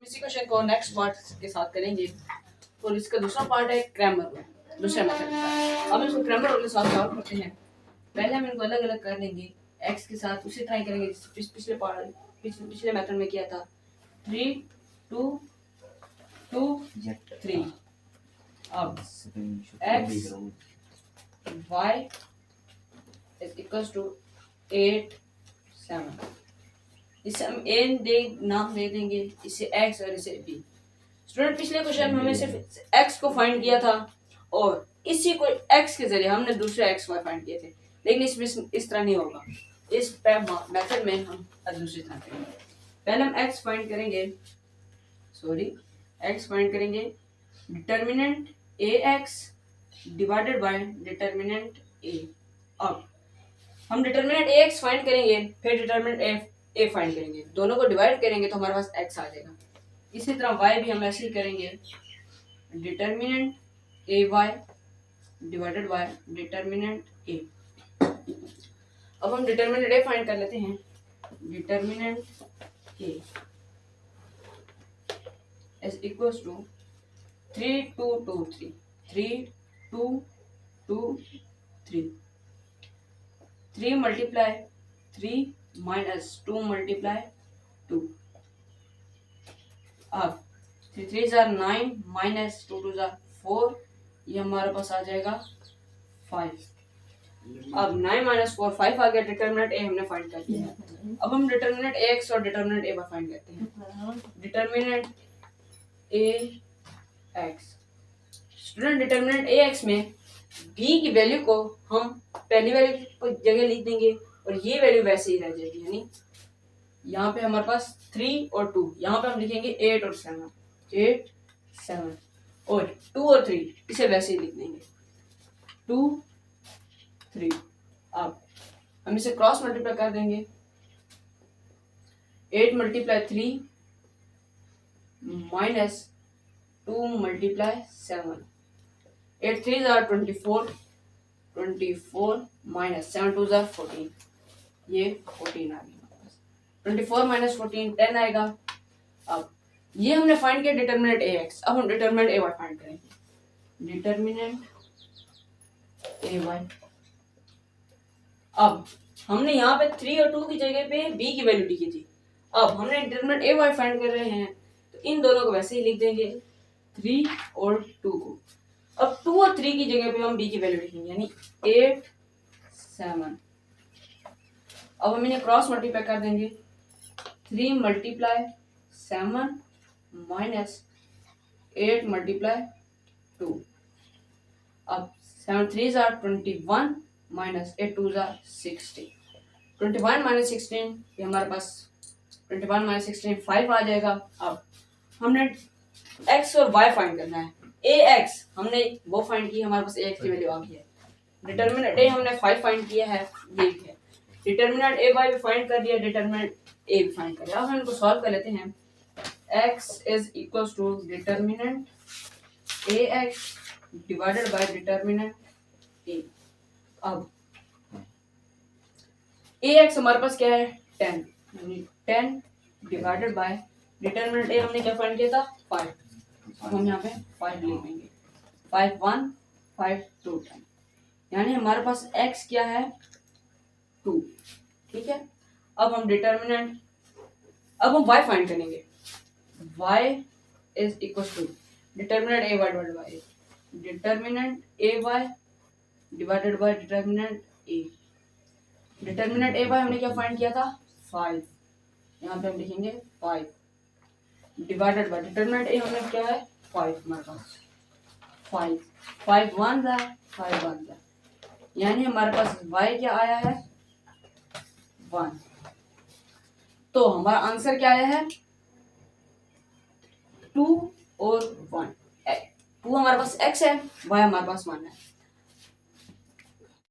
इसी क्वेश्चन को next part के साथ करेंगे और इसका दूसरा पार्ट है क्रैमर में, दूसरा मेथड का। अब इसको क्रैमर रूल के साथ सॉल्व करते हैं। पहले हम इनको अलग अलग कर लेंगे, एक्स के साथ उसी तरह करेंगे पिछले पार्ट पिछले मेथड में किया था। 3 2 2 3। अब x y is equals to 8 7। इसे हम नाम दे देंगे, इसे x और इसे b। स्टूडेंट पिछले क्वेश्चन में हमने सिर्फ x को फाइंड किया था और इसी को x के जरिए हमने दूसरे x y फाइंड किए थे, लेकिन इसमें इस तरह नहीं होगा। इस मेथड में हम दूसरी तरह करेंगे। पहले हम x फाइंड करेंगे determinant ax divided by determinant a। अब हम डिटर्मिनेंट ax फाइंड करेंगे, फिर डिटर्मिनेंट a फाइंड करेंगे, दोनों को डिवाइड करेंगे तो हमारे पास x आ जाएगा। इसी तरह y भी हम ऐसे ही करेंगे, determinant ay divided by determinant a। अब हम डिटर्मिनेंट a फाइंड कर लेते हैं। Determinant a is equals to 3 2 2 3 3 2 2 3 3 multiply 3 minus 2 multiply 2। अब 3 3s are 9 minus 2 2s are 4, ये हमारे पास आ जाएगा 5। अब 9 minus 4 5 आ गया। डिटर्मिनेंट a हमने फाइंड कर लिया है। अब हम डिटर्मिनेंट ax और डिटर्मिनेंट a फाइंड करते हैं। Determinant ax, student determinant ax में b की वैल्यू को हम पहली वैल्यू को जगह लिख देंगे और ये वैल्यू वैसे ही रह जाएगी, यानी यहाँ पे हमारे पास 3 और 2, यहाँ पे हम लिखेंगे 8 और 7 और 2 और 3 इसे वैसे ही लिख देंगे 2 3। अब हम इसे क्रॉस मल्टीप्लाई कर देंगे। 8 multiply 3 minus 2 multiply 7। 8 3s are 24 minus 7 2s are 14, ये 14 आ गया। 24 माइनस 14 10 आएगा। अब ये हमने फाइंड किया डिटर्मिनेंट ax। अब हम डिटर्मिनेंट ay फाइंड करेंगे। डिटर्मिनेंट ay, अब हमने यहाँ पे 3 और 2 की जगह पे b की वैल्यू लिखी थी। अब हमने डिटर्मिनेंट ay फाइंड कर रहे हैं तो इन दोनों को वैसे ही लिख देंगे 3 और 2 को। अब 2 और 3 की जगह पे हम b की वैल्यू लिखेंगे, यानी 8 7। अब हम इन्हें क्रॉस मल्टीप्लाई कर देंगे। 3 मल्टीप्लाई 7 माइनस 8 मल्टीप्लाई 2। अब 7 3s are 21 minus 8 2s are 16। 21 minus 16, ये हमारे पास 21 माइनस 16 5 आ जाएगा। अब हमने x और y फाइंड करना है। ax हमने वो फाइंड की, हमारे पास ax की वैल्यू आ गई है। डिटर्मिनेंट a हमने 5 फाइंड किया है, ये है। डिटर्मिनेंट ay भी फाइंड कर दिया, डिटर्मिनेंट a भी फाइंड कर दिया। अब हम इनको सॉल्व कर लेते हैं। x is equals to determinant ax divided by determinant a। अब ax हमारे पास क्या है 10, यानी 10 डिवाइडेड बाय डिटर्मिनेंट a हमने क्या फाइंड किया था 5। अब हम यहाँ पे 5 लिख देंगे। 5 1 5 2 10, यानी हमारे पास x क्या है 2। ठीक है। अब हम अब हम y फाइंड करेंगे। y is equals to determinant ay divided by determinant ay divided by determinant a। Determinant ay हमने क्या फाइंड किया था 5, यहाँ पे हम लिखेंगे 5 डिवाइडेड बाय डिटर्मिनेंट a हमने क्या है 5, हमारे पास 5 1 है 5 1 है, यानी हमारे पास y क्या आया है 1। तो हमारा आंसर क्या आया है 2 और 1। 2 हमारे पास x है, y हमारे पास 1 है।